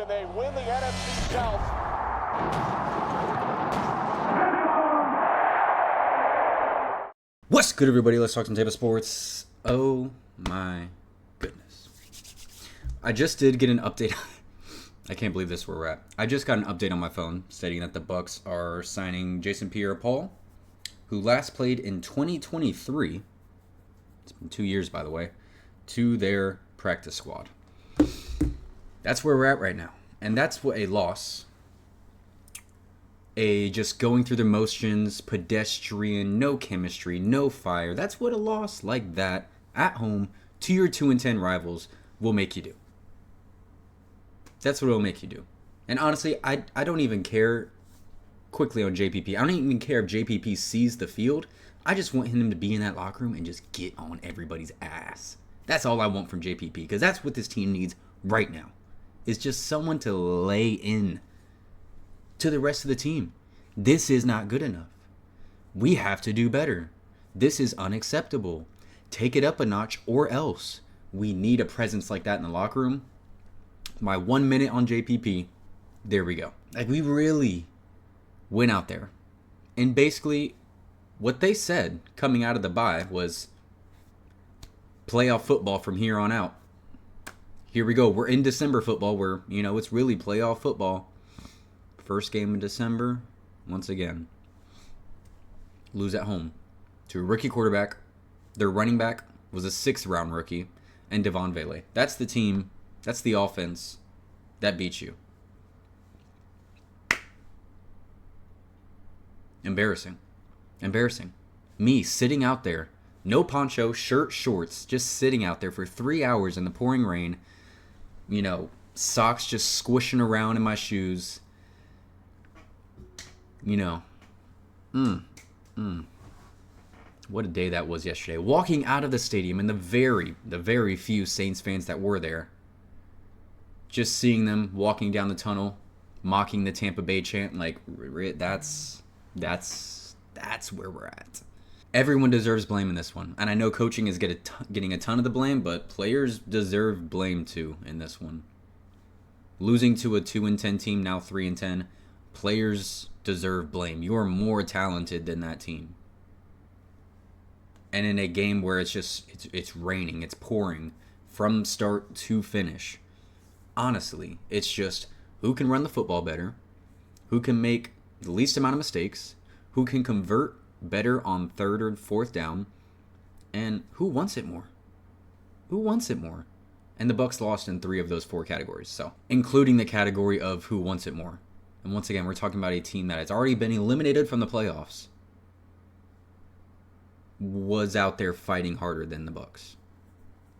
and they win the NFC South. What's good, everybody? Let's talk some Tampa sports. Oh my goodness. I just did get an update. I can't believe this is where we're at. I just got an update on my phone stating that the Bucs are signing Jason Pierre-Paul, who last played in 2023. It's been 2 years, by the way, to their practice squad. That's where we're at right now. And that's what a loss. A just going through the motions, pedestrian, no chemistry, no fire. That's what a loss like that at home to your 2-10 rivals will make you do. That's what it'll make you do. And honestly, I don't even care quickly on JPP. I don't even care if JPP sees the field. I just want him to be in that locker room and just get on everybody's ass. That's all I want from JPP, because that's what this team needs right now. Is just someone to lay in to the rest of the team. This is not good enough. We have to do better. This is unacceptable. Take it up a notch or else. We need a presence like that in the locker room. My 1 minute on JPP, there we go. Like, we really went out there. And basically, what they said coming out of the bye was playoff football from here on out. Here we go. We're in December football where, it's really playoff football. First game in December, once again. Lose at home to a rookie quarterback. Their running back was a 6th-round rookie, and Devon Vele. That's the team, that's the offense that beat you. Embarrassing. Me sitting out there, no poncho, shirt, shorts, just sitting out there for 3 hours in the pouring rain. Socks just squishing around in my shoes. What a day that was yesterday. Walking out of the stadium and the very few Saints fans that were there. Just seeing them walking down the tunnel, mocking the Tampa Bay chant, like, that's where we're at. Everyone deserves blame in this one. And I know coaching is getting a ton of the blame, but players deserve blame too in this one. Losing to a 2-10 team, now 3-10, players deserve blame. You are more talented than that team. And in a game where it's raining, it's pouring from start to finish. Honestly, it's just who can run the football better, who can make the least amount of mistakes, who can convert better on 3rd or 4th down, and who wants it more. And the Bucs lost in 3 of those 4 categories, so including the category of who wants it more. And once again, we're talking about a team that has already been eliminated from the playoffs, was out there fighting harder than the Bucs,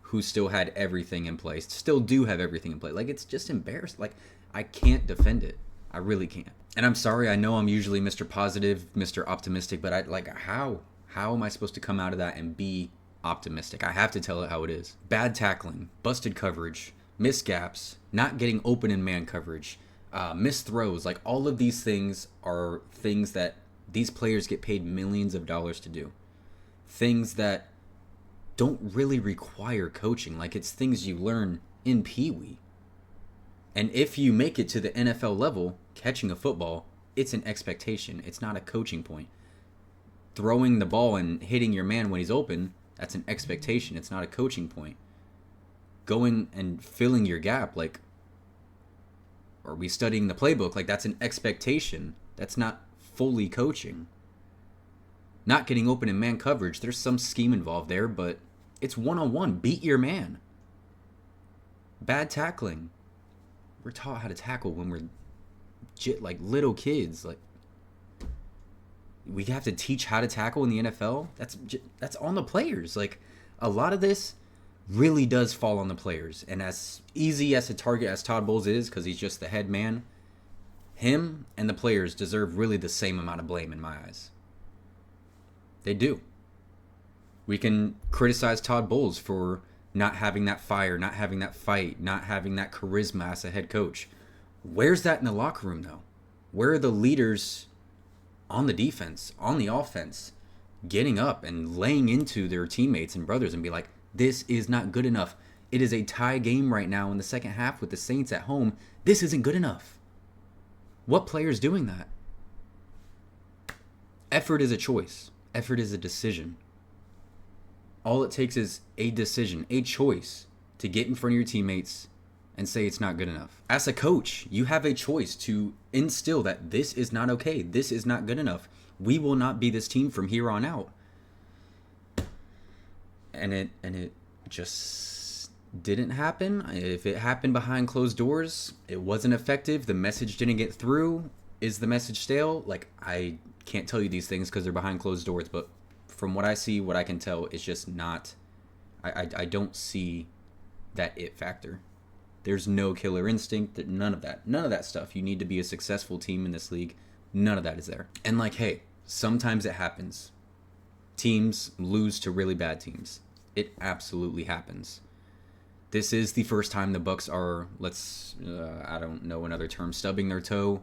who still had everything in place, still do have everything in place. Like, it's just embarrassing. Like, I can't defend it. I really can't. And I'm sorry, I know I'm usually Mr. Positive, Mr. Optimistic, but how am I supposed to come out of that and be optimistic? I have to tell it how it is. Bad tackling, busted coverage, missed gaps, not getting open in man coverage, missed throws. Like, all of these things are things that these players get paid millions of dollars to do. Things that don't really require coaching. Like, it's things you learn in Pee-wee. And if you make it to the NFL level, catching a football, it's an expectation. It's not a coaching point. Throwing the ball and hitting your man when he's open, that's an expectation. It's not a coaching point. Going and filling your gap, like, are we studying the playbook? Like, that's an expectation. That's not fully coaching. Not getting open in man coverage, there's some scheme involved there, but it's one-on-one. Beat your man. Bad tackling. We're taught how to tackle when we're like little kids. Like, we have to teach how to tackle in the NFL. That's on the players. Like, a lot of this really does fall on the players. And as easy as a target as Todd Bowles is, because he's just the head man, him and the players deserve really the same amount of blame in my eyes. They do. We can criticize Todd Bowles for not having that fire, not having that fight, not having that charisma as a head coach. Where's that in the locker room, though? Where are the leaders on the defense, on the offense, getting up and laying into their teammates and brothers and be like, this is not good enough. It is a tie game right now in the second half with the Saints at home. This isn't good enough. What player is doing that? Effort is a choice. Effort is a decision. All it takes is a decision, a choice to get in front of your teammates and say it's not good enough. As a coach, you have a choice to instill that this is not okay. This is not good enough. We will not be this team from here on out. And it just didn't happen. If it happened behind closed doors, it wasn't effective. The message didn't get through. Is the message stale? Like, I can't tell you these things because they're behind closed doors, but from what I see, what I can tell, it's just not, I don't see that it factor. There's no killer instinct, none of that stuff. You need to be a successful team in this league. None of that is there. And like, hey, sometimes it happens. Teams lose to really bad teams. It absolutely happens. This is the first time the Bucs are, I don't know another term, stubbing their toe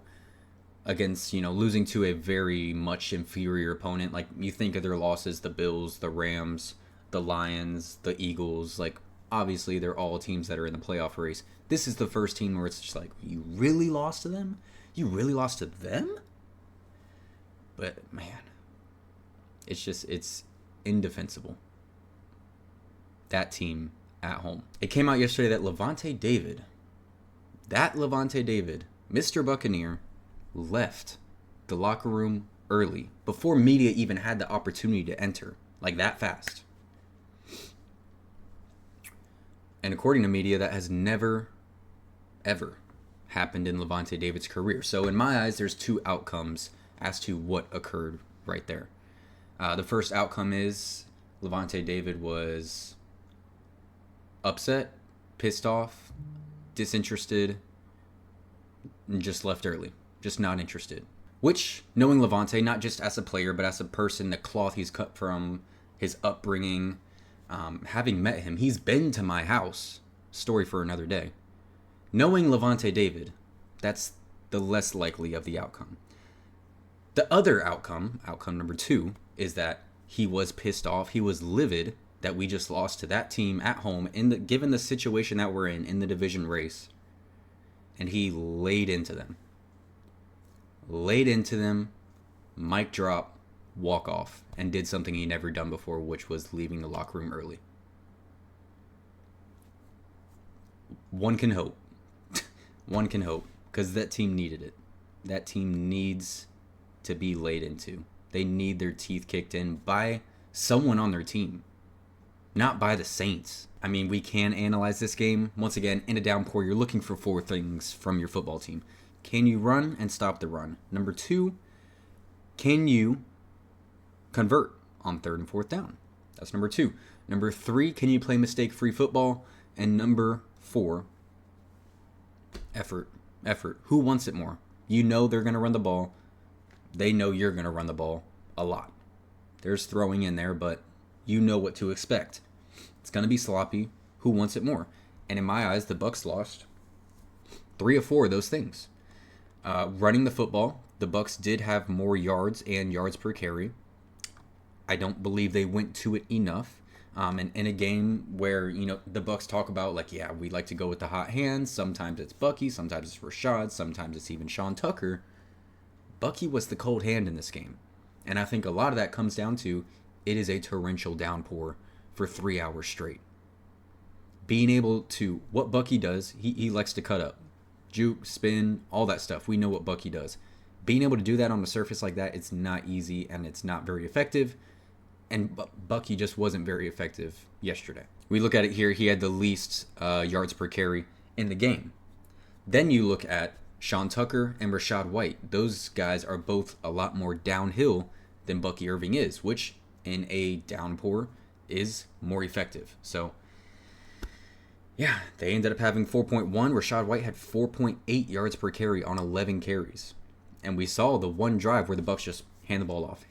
against, losing to a very much inferior opponent. Like, you think of their losses, the Bills, the Rams, the Lions, the Eagles. Like, obviously, they're all teams that are in the playoff race. This is the first team where it's just like, you really lost to them? You really lost to them? But, man, it's indefensible. That team at home. It came out yesterday that Levante David, Mr. Buccaneer, left the locker room early before media even had the opportunity to enter, like that fast. And according to media, that has never, ever happened in Levante David's career. So in my eyes, there's two outcomes as to what occurred right there. The first outcome is Levante David was upset, pissed off, disinterested, and just left early. Just not interested. Which, knowing Levante, not just as a player, but as a person, the cloth he's cut from, his upbringing, having met him, he's been to my house. Story for another day. Knowing Levante David, that's the less likely of the outcome. The other outcome number 2, is that he was pissed off. He was livid that we just lost to that team at home, given the situation that we're in the division race. And he laid into them. Mic drop, walk off, and did something he never done before, which was leaving the locker room early. One can hope. Because that team needed it. That team needs to be laid into. They need their teeth kicked in by someone on their team, not by the Saints. I mean, we can analyze this game. Once again, in a downpour, you're looking for 4 things from your football team. Can you run and stop the run? Number 2, can you convert on 3rd and 4th down? That's number 2. Number 3, can you play mistake-free football? And number 4, effort. Who wants it more? You know they're going to run the ball. They know you're going to run the ball a lot. There's throwing in there, but you know what to expect. It's going to be sloppy. Who wants it more? And in my eyes, the Bucs lost 3 of 4 of those things. Running the football, the Bucs did have more yards and yards per carry. I don't believe they went to it enough. And in a game where, the Bucs talk about, we like to go with the hot hands. Sometimes it's Bucky, sometimes it's Rashad, sometimes it's even Sean Tucker. Bucky was the cold hand in this game. And I think a lot of that comes down to it is a torrential downpour for 3 hours straight. Being able to, what Bucky does, he likes to cut up. Juke, spin, all that stuff. We know what Bucky does. Being able to do that on a surface like that, it's not easy and it's not very effective. And Bucky just wasn't very effective yesterday. We look at it here. He had the least yards per carry in the game. Then you look at Sean Tucker and Rachaad White. Those guys are both a lot more downhill than Bucky Irving is, which in a downpour is more effective. So, yeah, they ended up having 4.1. Rachaad White had 4.8 yards per carry on 11 carries. And we saw the one drive where the Bucs just hand the ball off.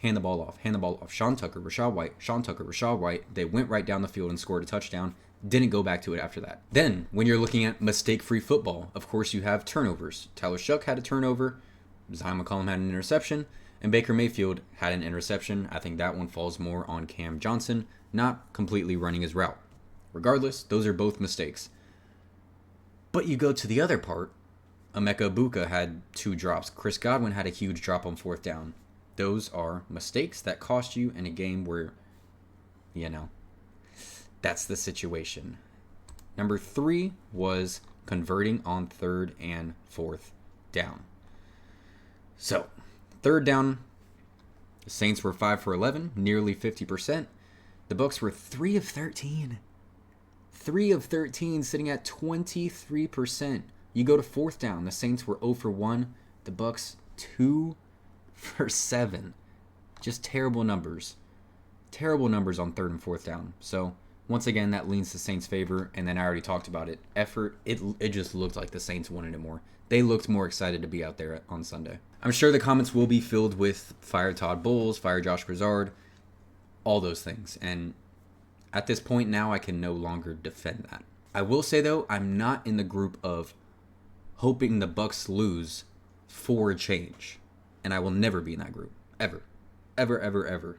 Sean Tucker, Rachaad White. They went right down the field and scored a touchdown. Didn't go back to it after that. Then, when you're looking at mistake-free football, of course you have turnovers. Tyler Shuck had a turnover. Zion McCollum had an interception. And Baker Mayfield had an interception. I think that one falls more on Cam Johnson, not completely running his route. Regardless, those are both mistakes. But you go to the other part. Emeka Egbuka had 2 drops. Chris Godwin had a huge drop on 4th down. Those are mistakes that cost you in a game where, that's the situation. Number 3 was converting on 3rd and 4th down. So, 3rd down, the Saints were 5 for 11, nearly 50%. The Bucs were 3 of 13. 3 of 13, sitting at 23%. You go to 4th down, the Saints were 0 for 1. The Bucs 2 for 7. Just terrible numbers. Terrible numbers on 3rd and 4th down. So, once again, that leans to Saints' favor. And then I already talked about it. Effort, it just looked like the Saints wanted it more. They looked more excited to be out there on Sunday. I'm sure the comments will be filled with fire Todd Bowles, fire Josh Broussard, all those things. And at this point now, I can no longer defend that. I will say, though, I'm not in the group of hoping the Bucs lose for a change. And I will never be in that group. Ever. Ever, ever, ever.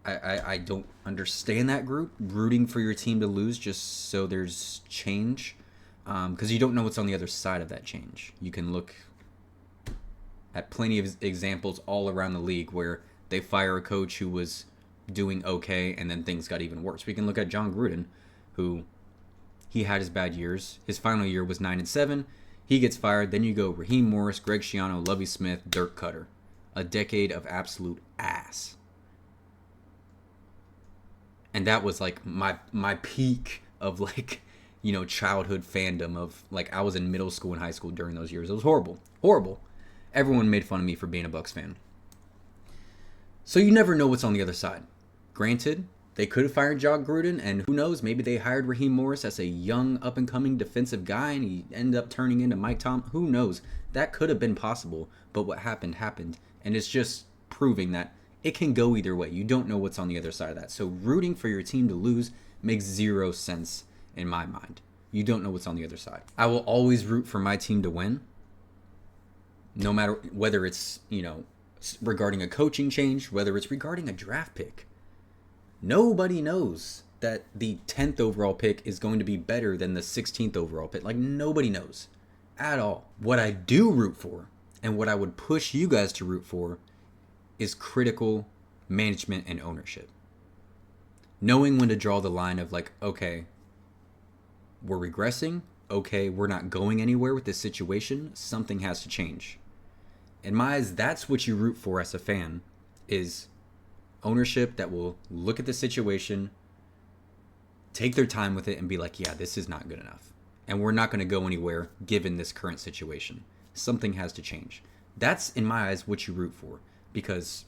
I don't understand that group, rooting for your team to lose just so there's change. Because you don't know what's on the other side of that change. You can look at plenty of examples all around the league where they fire a coach who was doing okay and then things got even worse. We can look at John Gruden, who he had his bad years. His final year was 9-7. He gets fired. Then you go Raheem Morris, Greg Schiano, Lovie Smith, Dirk Cutter. A decade of absolute ass. And that was like my peak of childhood fandom of I was in middle school and high school during those years. It was horrible. Horrible. Everyone made fun of me for being a Bucs fan. So you never know what's on the other side. Granted, they could have fired John Gruden, and who knows, maybe they hired Raheem Morris as a young, up-and-coming defensive guy, and he ended up turning into Mike Tom. Who knows? That could have been possible, but what happened, happened. And it's just proving that it can go either way. You don't know what's on the other side of that. So rooting for your team to lose makes 0 sense in my mind. You don't know what's on the other side. I will always root for my team to win, no matter whether it's, regarding a coaching change, whether it's regarding a draft pick. Nobody knows that the 10th overall pick is going to be better than the 16th overall pick. Nobody knows at all. What I do root for, and what I would push you guys to root for, is critical management and ownership. Knowing when to draw the line of okay, we're regressing. Okay, we're not going anywhere with this situation. Something has to change. In my eyes, that's what you root for as a fan, is ownership that will look at the situation, take their time with it, and be yeah, this is not good enough. And we're not going to go anywhere given this current situation. Something has to change. That's, in my eyes, what you root for. Because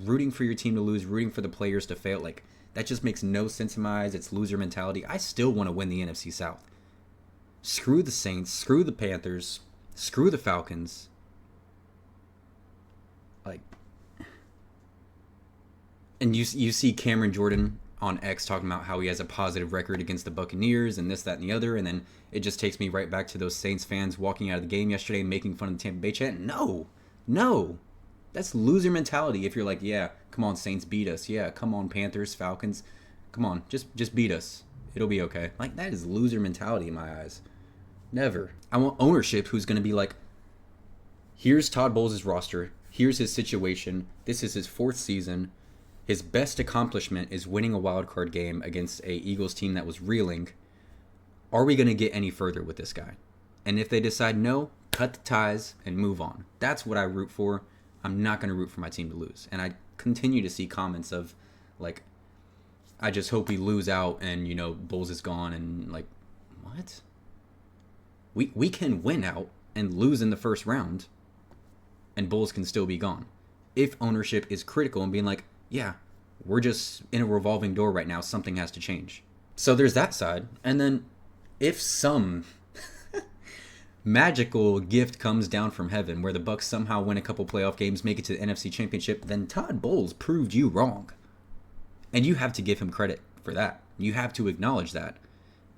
rooting for your team to lose, rooting for the players to fail, that just makes no sense in my eyes. It's loser mentality. I still want to win the NFC South. Screw the Saints, screw the Panthers, screw the Falcons. And you see Cameron Jordan on X talking about how he has a positive record against the Buccaneers and this, that, and the other. And then it just takes me right back to those Saints fans walking out of the game yesterday and making fun of the Tampa Bay chant. No. That's loser mentality. If you're yeah, come on, Saints, beat us. Yeah, come on, Panthers, Falcons. Come on, just beat us. It'll be okay. That is loser mentality in my eyes. Never. I want ownership who's going to be here's Todd Bowles' roster. Here's his situation. This is his 4th season. His best accomplishment is winning a wild card game against a Eagles team that was reeling. Are we going to get any further with this guy? And if they decide no, cut the ties and move on. That's what I root for. I'm not going to root for my team to lose. And I continue to see comments of I just hope we lose out and, Bowles is gone, and what? We can win out and lose in the first round and Bowles can still be gone. If ownership is critical and being yeah, we're just in a revolving door right now, something has to change. So there's that side. And then if some magical gift comes down from heaven where the Bucs somehow win a couple playoff games, make it to the NFC Championship, then Todd Bowles proved you wrong. And you have to give him credit for that. You have to acknowledge that.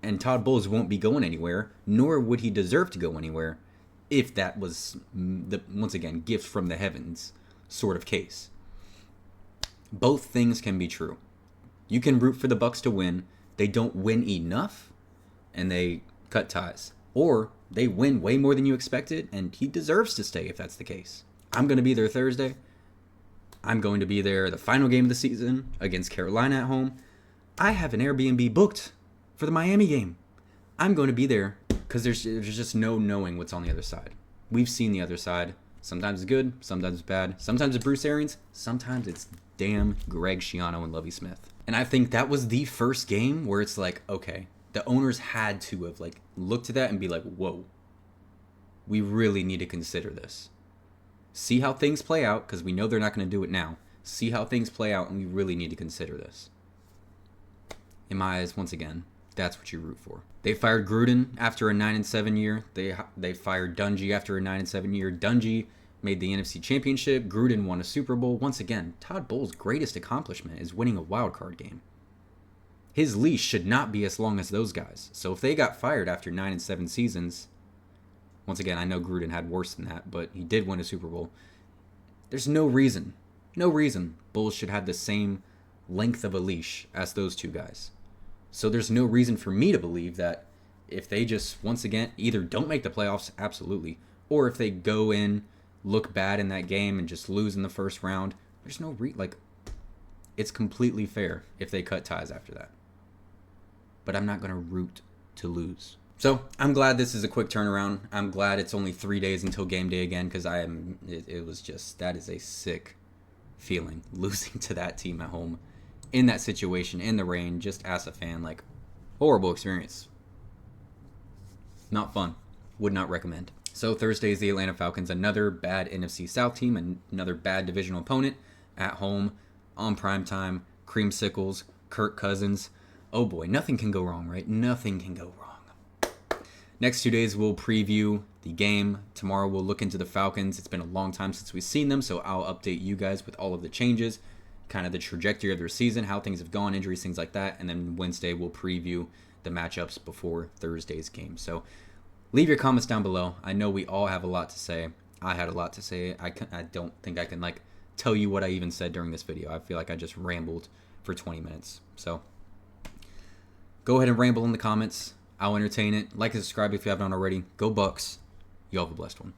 And Todd Bowles won't be going anywhere, nor would he deserve to go anywhere if that was, once again, gift from the heavens sort of case. Both things can be true. You can root for the Bucs to win they don't win enough and they cut ties. Or they win way more than you expected and he deserves to stay if that's the case. I'm going to be there Thursday. I'm going to be there the final game of the season against Carolina at home. I have an Airbnb booked for the Miami game. I'm going to be there because there's just no knowing what's on the other side. We've seen the other side. Sometimes it's good, sometimes it's bad. Sometimes it's Bruce Arians, sometimes it's damn Greg Schiano and Lovie Smith. And I think that was the first game where it's like, okay, the owners had to have like looked at that and be like, whoa, we really need to consider this. See how things play out, because we know they're not going to do it now. See how things play out, and we really need to consider this. In my eyes, once again, that's what you root for. They fired Gruden after a 9-7 year. They fired Dungy after a 9-7 year. Dungy made the NFC Championship. Gruden won a Super Bowl. Once again, Todd Bowles' greatest accomplishment is winning a wild card game. His leash should not be as long as those guys. So if they got fired after 9-7 seasons, once again, I know Gruden had worse than that, but he did win a Super Bowl. There's no reason Bowles should have the same length of a leash as those two guys. So there's no reason for me to believe that if they just, once again, either don't make the playoffs, absolutely, or if they go in, look bad in that game and just lose in the first round, there's no it's completely fair if they cut ties after that. But I'm not going to root to lose. So I'm glad this is a quick turnaround. I'm glad it's only 3 days until game day again, because it was just, that is a sick feeling, losing to that team at home in that situation, in the rain, just as a fan, like, horrible experience. Not fun. Would not recommend. So Thursday is the Atlanta Falcons, another bad NFC South team, and another bad divisional opponent at home on primetime. Creamsicles, Kirk Cousins. Oh boy, nothing can go wrong, right? Nothing can go wrong. Next 2 days, we'll preview the game. Tomorrow, we'll look into the Falcons. It's been a long time since we've seen them, so I'll update you guys with all of the changes, kind of the trajectory of their season, how things have gone, injuries, things like that. And then Wednesday, we'll preview the matchups before Thursday's game. So leave your comments down below. I know we all have a lot to say. I had a lot to say. I don't think I can tell you what I even said during this video. I feel like I just rambled for 20 minutes. So go ahead and ramble in the comments. I'll entertain it. Like and subscribe if you haven't already. Go Bucs. You all have a blessed one.